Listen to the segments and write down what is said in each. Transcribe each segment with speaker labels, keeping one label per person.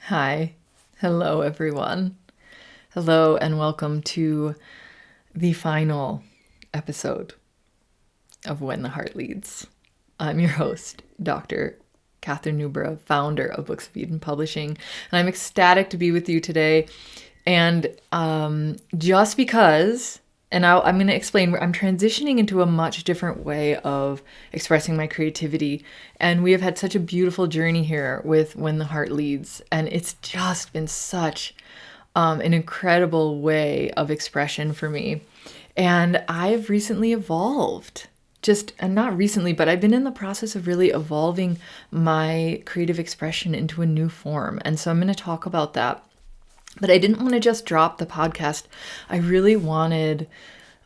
Speaker 1: Hi. Hello, everyone. Hello, and welcome to the final episode of When the Heart Leads. I'm your host, Dr. Catherine Newborough, founder of Books of Eden Publishing, and I'm ecstatic to be with you today. And just because, and I'm going to explain, I'm transitioning into a much different way of expressing my creativity. And we have had such a beautiful journey here with When the Heart Leads. And it's just been such an incredible way of expression for me. And I've recently evolved. And not recently, but I've been in the process of really evolving my creative expression into a new form. And so I'm going to talk about that. But I didn't want to just drop the podcast. I really wanted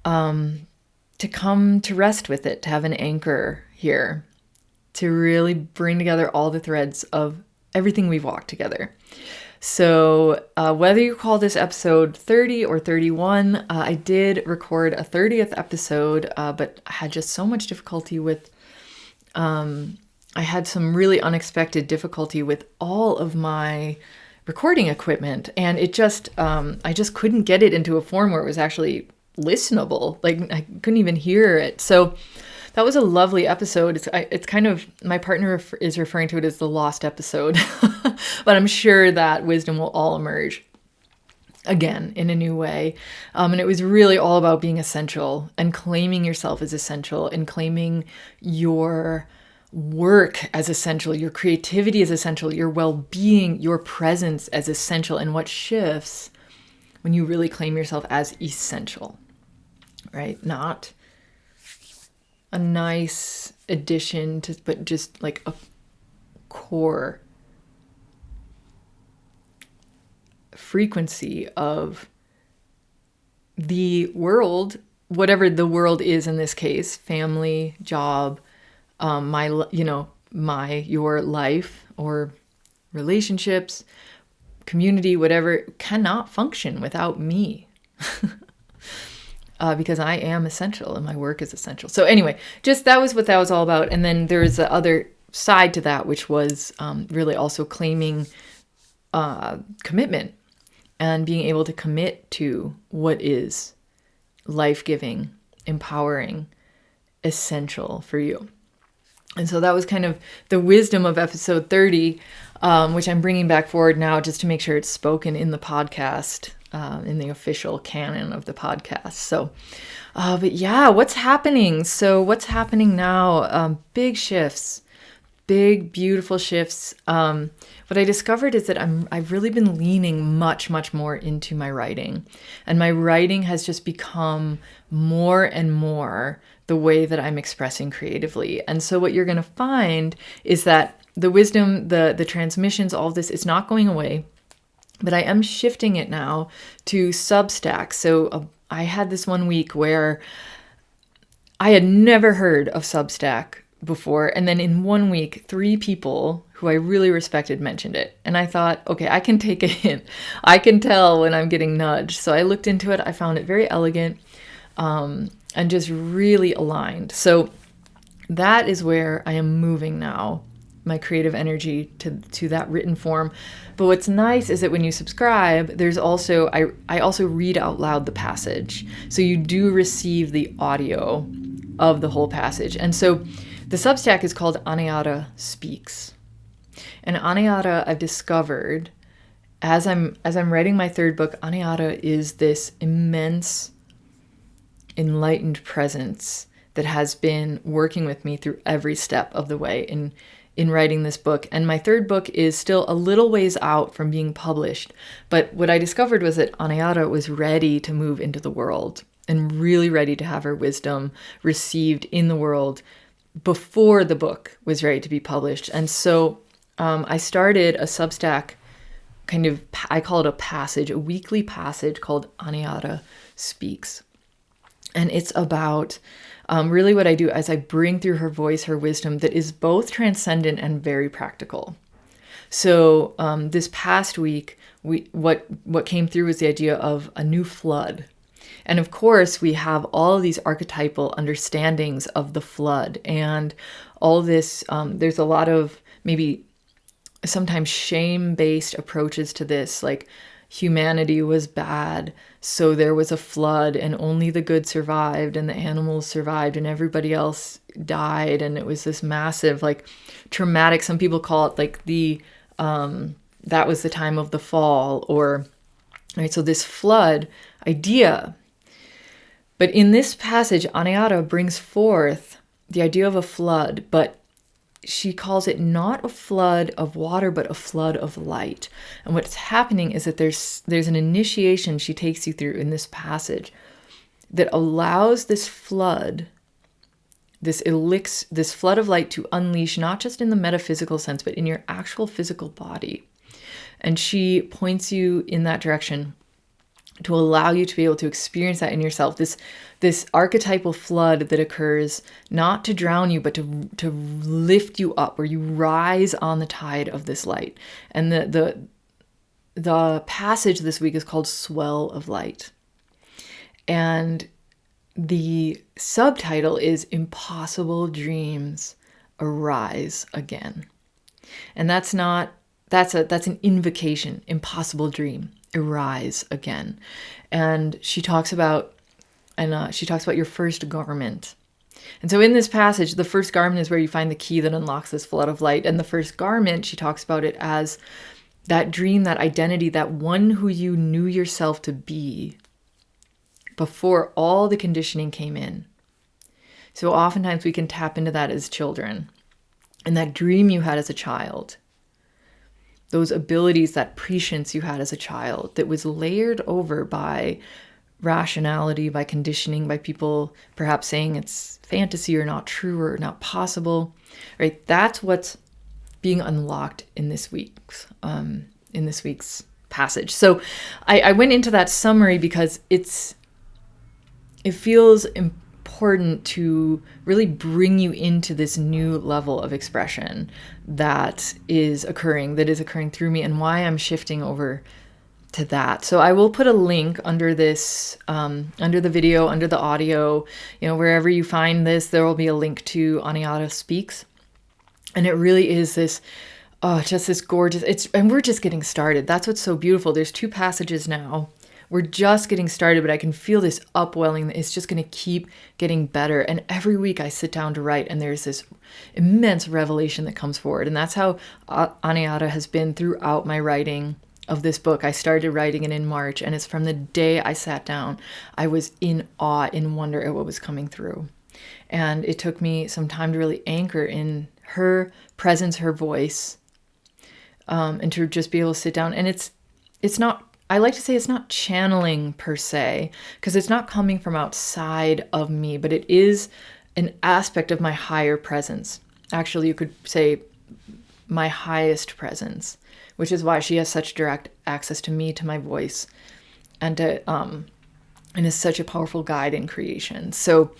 Speaker 1: to come to rest with it, to have an anchor here, to really bring together all the threads of everything we've walked together. So whether you call this episode 30 or 31, I did record a 30th episode, but I had just so much difficulty with, I had some really unexpected difficulty with all of my recording equipment. And it just, I just couldn't get it into a form where it was actually listenable. Like I couldn't even hear it. So that was a lovely episode. It's kind of, my partner is referring to it as the lost episode, but I'm sure that wisdom will all emerge again in a new way. And it was really all about being essential and claiming yourself as essential and claiming your work as essential, your creativity as essential, your well-being, your presence as essential, and what shifts when you really claim yourself as essential, right? Not a nice addition to, but just like a core frequency of the world, whatever the world is in this case, family, job, your life or relationships, community, whatever, cannot function without me. Because I am essential and my work is essential. So anyway, just that was what that was all about. And then there's the other side to that, which was really also claiming commitment and being able to commit to what is life-giving, empowering, essential for you. And so that was kind of the wisdom of episode 30, which I'm bringing back forward now just to make sure it's spoken in the podcast, in the official canon of the podcast. So, but yeah, what's happening? So what's happening now? Big shifts, big, beautiful shifts. What I discovered is that I've really been leaning much, much more into my writing. And my writing has just become more and more the way that I'm expressing creatively. And so what you're going to find is that the wisdom, the transmissions, all of this is not going away, but I am shifting it now to Substack. So I had this one week where I had never heard of Substack before. And then in 1 week, 3 people who I really respected mentioned it. And I thought, okay, I can take a hint. I can tell when I'm getting nudged. So I looked into it. I found it very elegant and just really aligned. So that is where I am moving now, my creative energy to that written form. But what's nice is that when you subscribe, there's also, I also read out loud the passage. So you do receive the audio of the whole passage. And so the Substack is called Anayata Speaks. And Anayata, I've discovered, as I'm writing my 3rd book, Anayata is this immense, enlightened presence that has been working with me through every step of the way in writing this book. And my 3rd book is still a little ways out from being published. But what I discovered was that Anayata was ready to move into the world and really ready to have her wisdom received in the world before the book was ready to be published. And so I started a Substack kind of, I call it a passage, a weekly passage called Anayata Speaks. And it's about really what I do is I bring through her voice, her wisdom that is both transcendent and very practical. So this past week, what came through was the idea of a new flood. And of course, we have all of these archetypal understandings of the flood and all this. There's a lot of maybe sometimes shame-based approaches to this, like humanity was bad, so there was a flood and only the good survived and the animals survived and everybody else died, and it was this massive, like, traumatic, some people call it like the that was the time of the fall, or right, so this flood idea. But in this passage, Aniara brings forth the idea of a flood, but she calls it not a flood of water, but a flood of light. And what's happening is that there's an initiation she takes you through in this passage that allows this flood, this flood of light to unleash, not just in the metaphysical sense, but in your actual physical body. And she points you in that direction to allow you to be able to experience that in yourself. This archetypal flood that occurs not to drown you, but to lift you up, where you rise on the tide of this light. And the passage this week is called Swell of Light. And the subtitle is Impossible Dreams Arise Again. And that's an invocation, impossible dream, arise again. And she talks about your first garment. And so in this passage, the first garment is where you find the key that unlocks this flood of light. And the first garment, she talks about it as that dream, that identity, that one who you knew yourself to be before all the conditioning came in. So oftentimes we can tap into that as children. And that dream you had as a child, those abilities, that prescience you had as a child that was layered over by rationality, by conditioning, by people perhaps saying it's fantasy or not true or not possible, right? That's what's being unlocked in this week's passage. So I went into that summary because it feels important to really bring you into this new level of expression that is occurring through me, and why I'm shifting over to that. So I will put a link under this, under the video, under the audio, wherever you find this, there will be a link to Aniara Speaks. And it really is this, just this gorgeous, and we're just getting started. That's what's so beautiful. There's 2 passages now. We're just getting started, but I can feel this upwelling that it's just going to keep getting better. And every week I sit down to write, and there's this immense revelation that comes forward. And that's how Aniara has been throughout my writing of this book. I started writing it in March, and it's from the day I sat down, I was in awe, in wonder at what was coming through. And it took me some time to really anchor in her presence, her voice, and to just be able to sit down. And it's not, I like to say it's not channeling per se, because it's not coming from outside of me, but it is an aspect of my higher presence. Actually, you could say my highest presence, which is why she has such direct access to me, to my voice, and is such a powerful guide in creation. So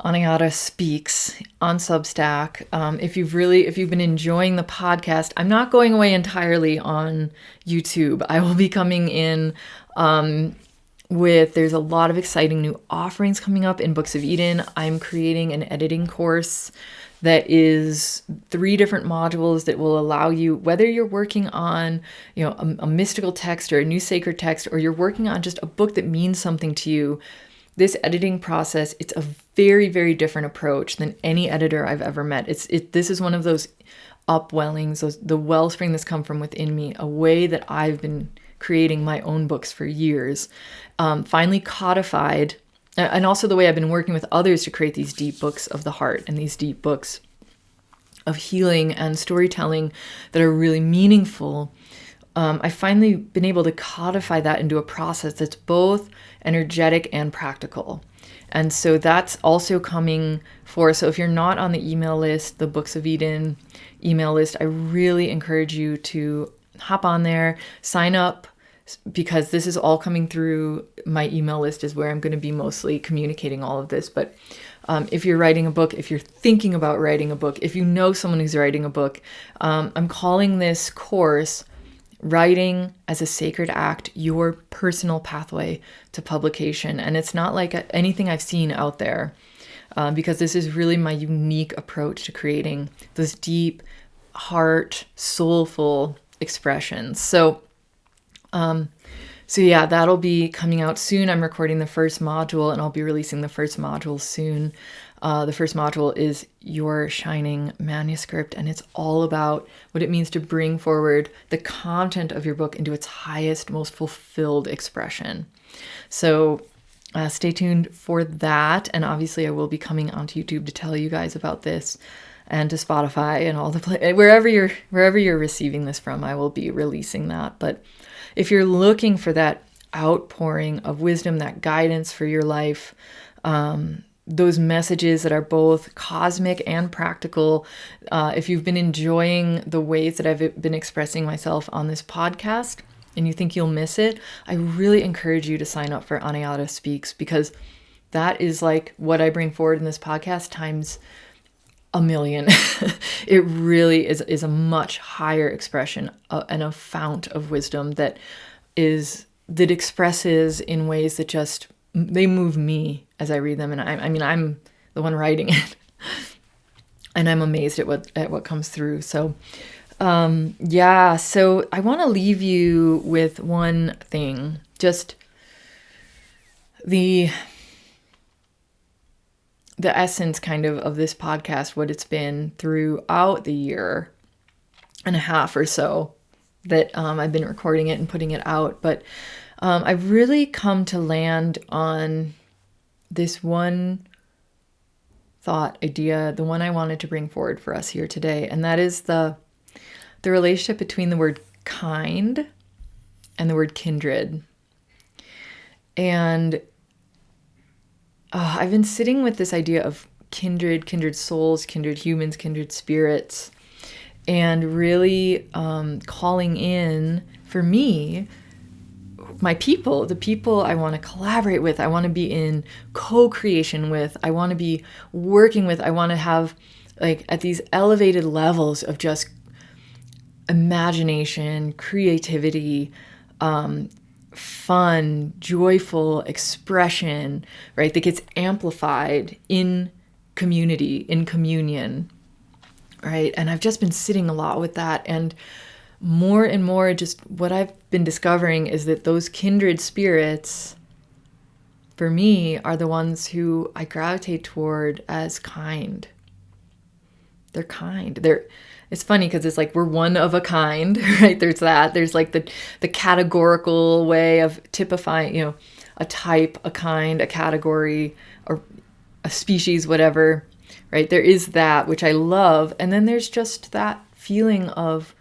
Speaker 1: Aniara Speaks on Substack. If you've been enjoying the podcast, I'm not going away entirely on YouTube. I will be coming in there's a lot of exciting new offerings coming up in Books of Eden. I'm creating an editing course that is 3 different modules that will allow you, whether you're working on, a mystical text or a new sacred text, or you're working on just a book that means something to you, this editing process, it's a very, very different approach than any editor I've ever met. This is one of those upwellings, the wellspring that's come from within me, a way that I've been creating my own books for years, finally codified, and also the way I've been working with others to create these deep books of the heart and these deep books of healing and storytelling that are really meaningful. I've finally been able to codify that into a process that's both energetic and practical. And so that's also coming for, so if you're not on the email list, the Books of Eden email list, I really encourage you to hop on there, sign up, because this is all coming through my email list is where I'm going to be mostly communicating all of this. But if you're writing a book, if you're thinking about writing a book, if you know someone who's writing a book, I'm calling this course Writing as a Sacred Act, Your Personal Pathway to Publication. And it's not like anything I've seen out there, because this is really my unique approach to creating those deep, heart, soulful expressions. So yeah, that'll be coming out soon. I'm recording the first module and I'll be releasing the first module soon. The first module is Your Shining Manuscript, and it's all about what it means to bring forward the content of your book into its highest, most fulfilled expression. So stay tuned for that. And obviously I will be coming onto YouTube to tell you guys about this, and to Spotify and all the wherever you're receiving this from, I will be releasing that. But if you're looking for that outpouring of wisdom, that guidance for your life, those messages that are both cosmic and practical, if you've been enjoying the ways that I've been expressing myself on this podcast and you think you'll miss it, I really encourage you to sign up for Anayata Speaks, because that is like what I bring forward in this podcast times a million. It really is a much higher expression and a fount of wisdom that expresses in ways that just, they move me as I read them. And I'm the one writing it and I'm amazed at what comes through. So so I want to leave you with one thing, just the essence kind of this podcast, what it's been throughout the year and a half or so that I've been recording it and putting it out. But I've really come to land on this one thought, idea, the one I wanted to bring forward for us here today. And that is the relationship between the word kind and the word kindred. And I've been sitting with this idea of kindred souls, kindred humans, kindred spirits, and really calling in, for me, my people, the people I want to collaborate with, I want to be in co-creation with, I want to be working with, I want to have like at these elevated levels of just imagination, creativity, fun, joyful expression, right? That gets amplified in community, in communion, right? And I've just been sitting a lot with that. And more, just what I've been discovering is that those kindred spirits, for me, are the ones who I gravitate toward as kind. They're kind. It's funny because it's like we're one of a kind, right? There's that. There's like the categorical way of typifying, a type, a kind, a category, or a species, whatever, right? There is that, which I love. And then there's just that feeling of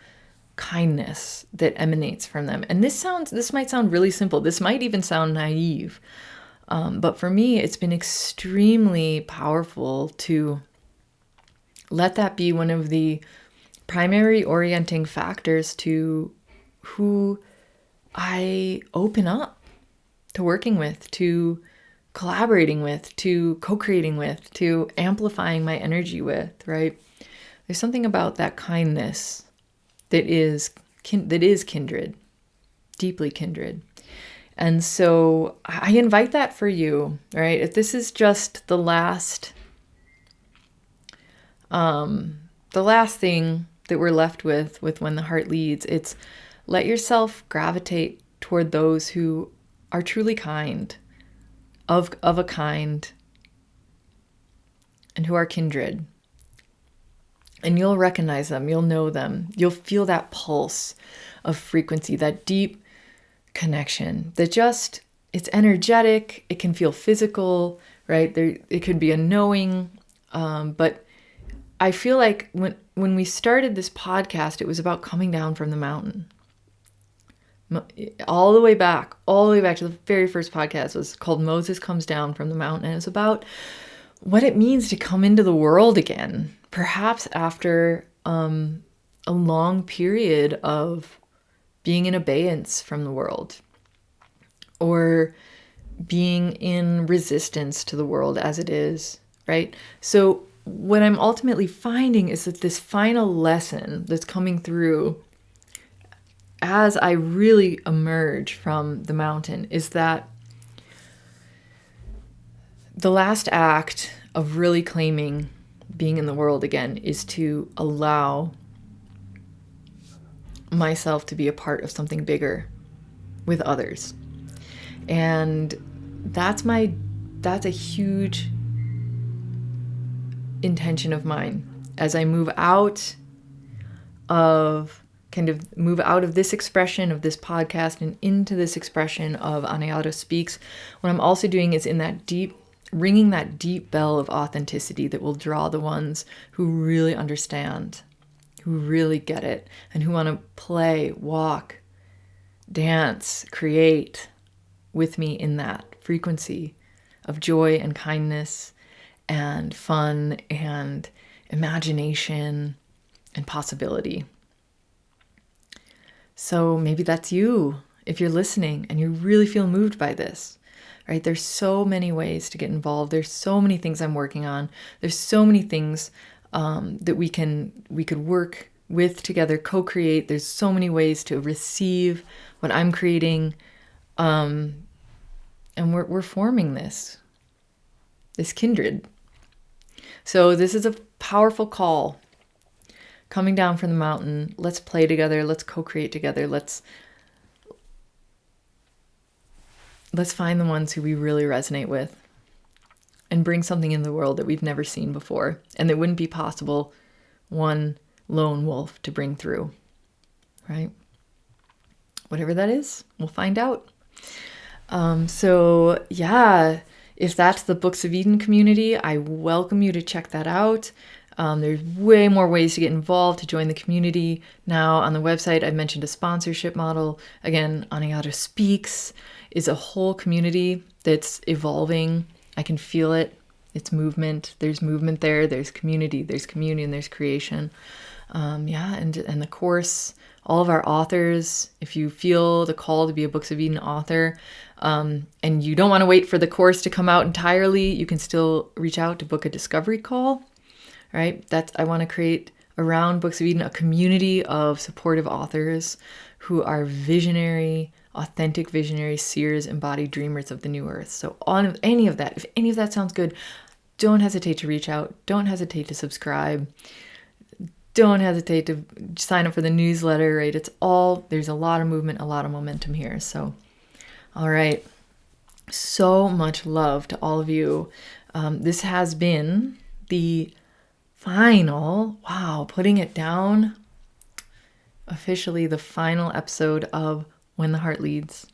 Speaker 1: kindness that emanates from them. And this might sound really simple. This might even sound naive. But for me, it's been extremely powerful to let that be one of the primary orienting factors to who I open up to working with, to collaborating with, to co-creating with, to amplifying my energy with, right? There's something about that kindness that is kindred, deeply kindred. And so I invite that for you, right? If this is just the last thing that we're left with When the Heart Leads, it's let yourself gravitate toward those who are truly kind, of a kind, and who are kindred. And you'll recognize them, you'll know them, you'll feel that pulse of frequency, that deep connection that just, it's energetic, it can feel physical, right? It could be a knowing, but I feel like when we started this podcast, it was about coming down from the mountain. All the way back to the very first podcast was called Moses Comes Down from the Mountain. And it's about what it means to come into the world again, perhaps after a long period of being in abeyance from the world, or being in resistance to the world as it is, right? So what I'm ultimately finding is that this final lesson that's coming through as I really emerge from the mountain is that the last act of really claiming being in the world again is to allow myself to be a part of something bigger with others. And that's a huge intention of mine as I move out of this expression of this podcast and into this expression of Anayata Speaks. What I'm also doing is ringing that deep bell of authenticity that will draw the ones who really understand, who really get it, and who want to play, walk, dance, create with me in that frequency of joy and kindness and fun and imagination and possibility. So maybe that's you if you're listening and you really feel moved by this, right? There's so many ways to get involved. There's so many things I'm working on. There's so many things that we could work with together, co-create. There's so many ways to receive what I'm creating. And we're forming this kindred. So this is a powerful call coming down from the mountain. Let's play together. Let's co-create together. Let's find the ones who we really resonate with and bring something in the world that we've never seen before and that wouldn't be possible one lone wolf to bring through, right? Whatever that is, we'll find out. So yeah, if that's the Books of Eden community, I welcome you to check that out. There's way more ways to get involved, to join the community. Now on the website, I mentioned a sponsorship model. Again, Anayata Speaks is a whole community that's evolving. I can feel it. It's movement. There's movement there. There's community. There's communion. There's creation. And the course, all of our authors, if you feel the call to be a Books of Eden author, and you don't want to wait for the course to come out entirely, you can still reach out to book a discovery call, right? I want to create around Books of Eden a community of supportive authors who are visionary, authentic visionary seers, embodied dreamers of the new earth. So on any of that, if any of that sounds good, don't hesitate to reach out. Don't hesitate to subscribe. Don't hesitate to sign up for the newsletter, right? There's a lot of movement, a lot of momentum here. So, all right. So much love to all of you. This has been the final, putting it down, officially the final episode of When the Heart Leads.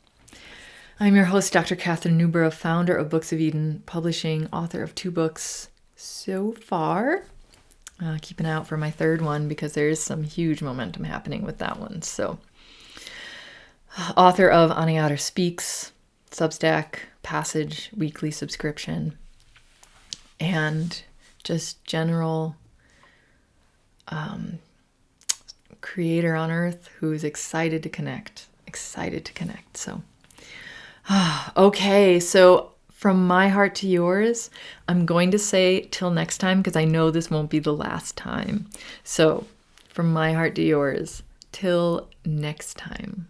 Speaker 1: I'm your host, Dr. Catherine Newborough, founder of Books of Eden Publishing, author of 2 books so far. Keep an eye out for my 3rd one because there is some huge momentum happening with that one. So, author of Anayata Speaks, Substack, Passage, weekly subscription, and just general creator on earth who is excited to connect. So, okay, so from my heart to yours, I'm going to say till next time because I know this won't be the last time. So from my heart to yours, till next time.